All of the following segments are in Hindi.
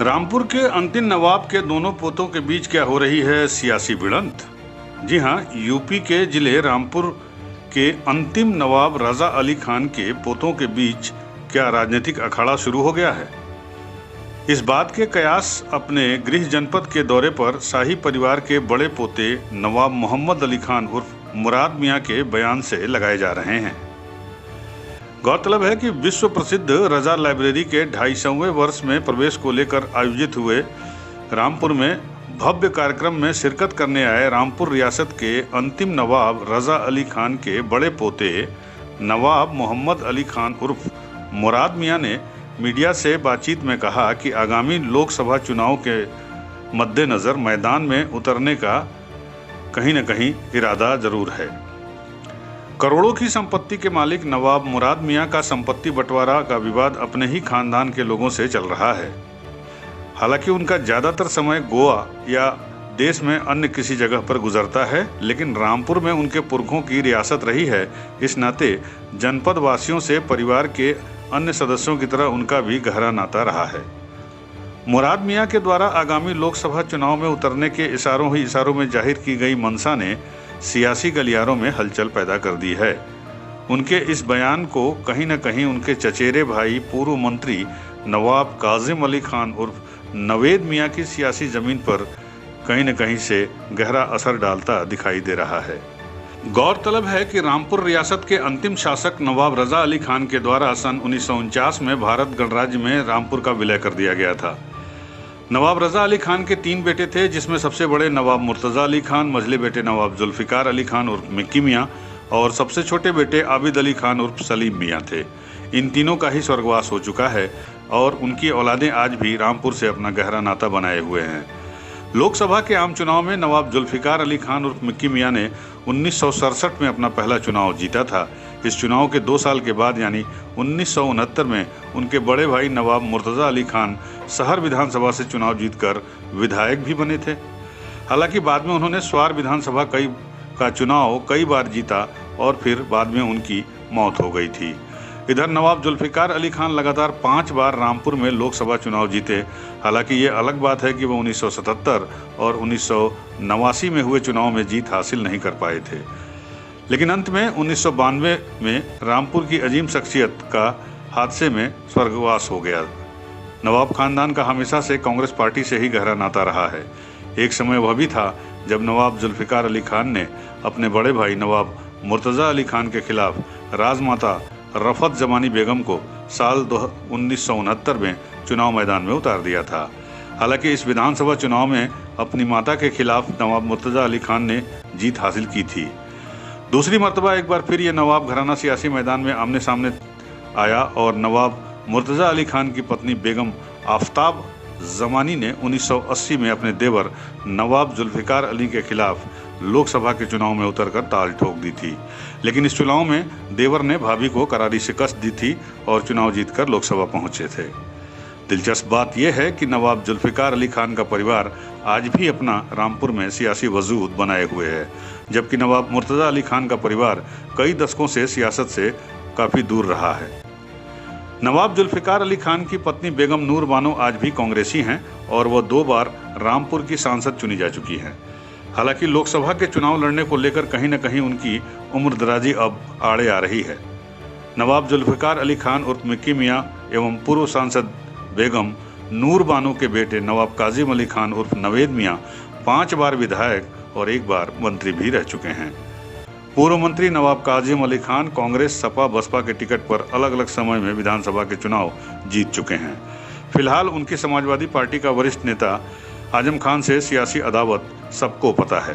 रामपुर के अंतिम नवाब के दोनों पोतों के बीच क्या हो रही है सियासी भिड़ंत। जी हां, यूपी के जिले रामपुर के अंतिम नवाब रजा अली खान के पोतों के बीच क्या राजनीतिक अखाड़ा शुरू हो गया है। इस बात के कयास अपने गृह जनपद के दौरे पर शाही परिवार के बड़े पोते नवाब मोहम्मद अली खान उर्फ मुराद मियां के बयान से लगाए जा रहे हैं। गौरतलब है कि विश्व प्रसिद्ध रजा लाइब्रेरी के 250वें वर्ष में प्रवेश को लेकर आयोजित हुए रामपुर में भव्य कार्यक्रम में शिरकत करने आए रामपुर रियासत के अंतिम नवाब रजा अली खान के बड़े पोते नवाब मोहम्मद अली खान उर्फ मुराद मियां ने मीडिया से बातचीत में कहा कि आगामी लोकसभा चुनाव के मद्देनज़र मैदान में उतरने का कहीं न कहीं इरादा जरूर है। करोड़ों की संपत्ति के मालिक नवाब मुराद मियां का संपत्ति बंटवारा का विवाद अपने ही खानदान के लोगों से चल रहा है। हालांकि उनका ज़्यादातर समय गोवा या देश में अन्य किसी जगह पर गुजरता है, लेकिन रामपुर में उनके पुरखों की रियासत रही है। इस नाते जनपद वासियों से परिवार के अन्य सदस्यों की तरह उनका भी गहरा नाता रहा है। मुराद मियां के द्वारा आगामी लोकसभा चुनाव में उतरने के इशारों में जाहिर की गई मंशा ने सियासी गलियारों में हलचल पैदा कर दी है। उनके इस बयान को कहीं न कहीं उनके चचेरे भाई पूर्व मंत्री नवाब काजिम अली खान उर्फ नवेद मियां की सियासी जमीन पर कहीं न कहीं से गहरा असर डालता दिखाई दे रहा है। गौरतलब है कि रामपुर रियासत के अंतिम शासक नवाब रजा अली खान के द्वारा सन 1949 में भारत गणराज्य में रामपुर का विलय कर दिया गया था। नवाब रजा अली खान के 3 बेटे थे, जिसमें सबसे बड़े नवाब मुर्तज़ा अली खान, मझले बेटे नवाब जुल्फ़िकार अली खान उर्फ मिक्की मियाँ और सबसे छोटे बेटे आबिद अली खान उर्फ सलीम मियाँ थे। इन तीनों का ही स्वर्गवास हो चुका है और उनकी औलादें आज भी रामपुर से अपना गहरा नाता बनाए हुए हैं। लोकसभा के आम चुनाव में नवाब जुल्फ़िकार अली खान उर्फ मिक्की मियाँ ने 1967 में अपना पहला चुनाव जीता था। इस चुनाव के 2 साल के बाद यानी 1969 में उनके बड़े भाई नवाब मुर्तज़ा अली खान शहर विधानसभा से चुनाव जीतकर विधायक भी बने थे। हालांकि बाद में उन्होंने स्वार विधानसभा का चुनाव कई बार जीता और फिर बाद में उनकी मौत हो गई थी। इधर नवाब जुल्फ़िकार अली खान लगातार 5 बार रामपुर में लोकसभा चुनाव जीते। हालांकि ये अलग बात है कि वो 1977 और 1989 में हुए चुनाव में जीत हासिल नहीं कर पाए थे, लेकिन अंत में 1992 में रामपुर की अजीम शख्सियत का हादसे में स्वर्गवास हो गया। नवाब खानदान का हमेशा से कांग्रेस पार्टी से ही गहरा नाता रहा है। एक समय वह भी था जब नवाब जुल्फ़िकार अली खान ने अपने बड़े भाई नवाब मुर्तज़ा अली खान के खिलाफ राजमाता रफ़त जमानी बेगम को साल 1969 में चुनाव मैदान में उतार दिया था। हालांकि इस विधानसभा चुनाव में अपनी माता के खिलाफ नवाब मुर्तज़ा अली खान ने जीत हासिल की थी। दूसरी मर्तबा एक बार फिर ये नवाब घराना सियासी मैदान में आमने सामने आया और नवाब मुर्तज़ा अली खान की पत्नी बेगम आफ्ताब जमानी ने 1980 में अपने देवर नवाब जुल्फ़िकार अली के खिलाफ लोकसभा के चुनाव में उतरकर ताल ठोक दी थी। लेकिन इस चुनाव में देवर ने भाभी को करारी शिकस्त दी थी और चुनाव जीतकर लोकसभा पहुंचे थे। दिलचस्प बात यह है कि नवाब जुल्फ़िकार अली खान का परिवार आज भी अपना रामपुर में सियासी वजूद बनाए हुए है, जबकि नवाब मुर्तज़ा अली खान का परिवार कई दशकों से सियासत से काफ़ी दूर रहा है। नवाब जुल्फ़िकार अली खान की पत्नी बेगम नूर बानो आज भी कांग्रेसी हैं और वह 2 बार रामपुर की सांसद चुनी जा चुकी हैं। हालांकि लोकसभा के चुनाव लड़ने को लेकर कहीं न कहीं उनकी उम्र दराजी अब आड़े आ रही है। नवाब जुल्फ़िकार अली खान उर्फ मिक्की मियाँ एवं पूर्व सांसद बेगम नूर बानो के बेटे नवाब काजिम अली खान उर्फ नवेद मियाँ 5 बार विधायक और 1 बार मंत्री भी रह चुके हैं। पूर्व मंत्री नवाब काजिम अली खान कांग्रेस, सपा, बसपा के टिकट पर अलग अलग समय में विधानसभा के चुनाव जीत चुके हैं। फिलहाल उनकी समाजवादी पार्टी का वरिष्ठ नेता आजम खान से सियासी अदावत सबको पता है।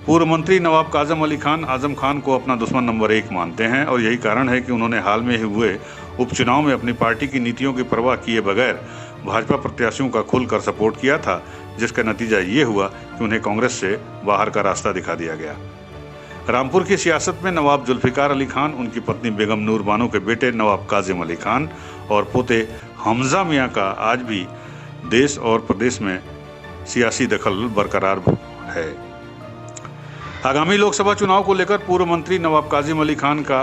पूर्व मंत्री नवाब काजिम अली खान आजम खान को अपना दुश्मन नंबर 1 मानते हैं और यही कारण है कि उन्होंने हाल में ही हुए उपचुनाव में अपनी पार्टी की नीतियों की परवाह किए बगैर भाजपा प्रत्याशियों का खुलकर सपोर्ट किया था, जिसका नतीजा ये हुआ कि उन्हें कांग्रेस से बाहर का रास्ता दिखा दिया गया। रामपुर की सियासत में नवाब जुल्फ़िकार अली खान, उनकी पत्नी बेगम नूर बानो के बेटे नवाब काजिम अली खान और पोते हमजा मियाँ का आज भी देश और प्रदेश में सियासी दखल बरकरार है। आगामी लोकसभा चुनाव को लेकर पूर्व मंत्री नवाब काजिम अली खान का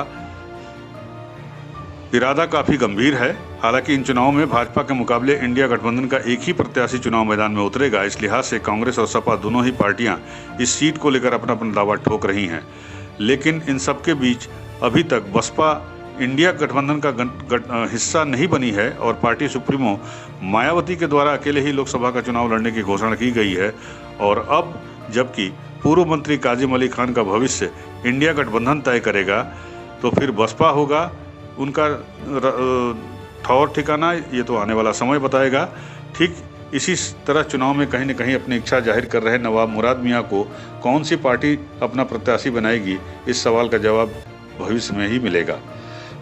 इरादा काफ़ी गंभीर है। हालांकि इन चुनावों में भाजपा के मुकाबले इंडिया गठबंधन का एक ही प्रत्याशी चुनाव मैदान में उतरेगा। इस लिहाज से कांग्रेस और सपा दोनों ही पार्टियां इस सीट को लेकर अपना अपना दावा ठोक रही हैं। लेकिन इन सबके बीच अभी तक बसपा इंडिया गठबंधन का हिस्सा नहीं बनी है और पार्टी सुप्रीमो मायावती के द्वारा अकेले ही लोकसभा का चुनाव लड़ने की घोषणा की गई है। और अब जबकि पूर्व मंत्री काजिम अली खान का भविष्य इंडिया गठबंधन तय करेगा, तो फिर बसपा होगा उनका ठौर ठिकाना, ये तो आने वाला समय बताएगा। ठीक इसी तरह चुनाव में कहीं न कहीं अपनी इच्छा जाहिर कर रहे नवाब मुराद मियां को कौन सी पार्टी अपना प्रत्याशी बनाएगी, इस सवाल का जवाब भविष्य में ही मिलेगा।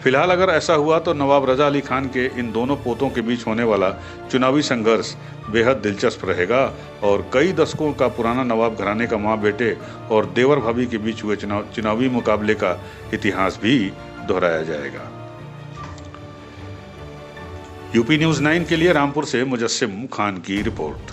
फिलहाल अगर ऐसा हुआ तो नवाब रजा अली खान के इन दोनों पोतों के बीच होने वाला चुनावी संघर्ष बेहद दिलचस्प रहेगा और कई दशकों का पुराना नवाब घराने का मां बेटे और देवर भाभी के बीच हुए चुनावी मुकाबले का इतिहास भी दोहराया जाएगा। यूपी न्यूज़ 9 के लिए रामपुर से मुजस्सिम खान की रिपोर्ट।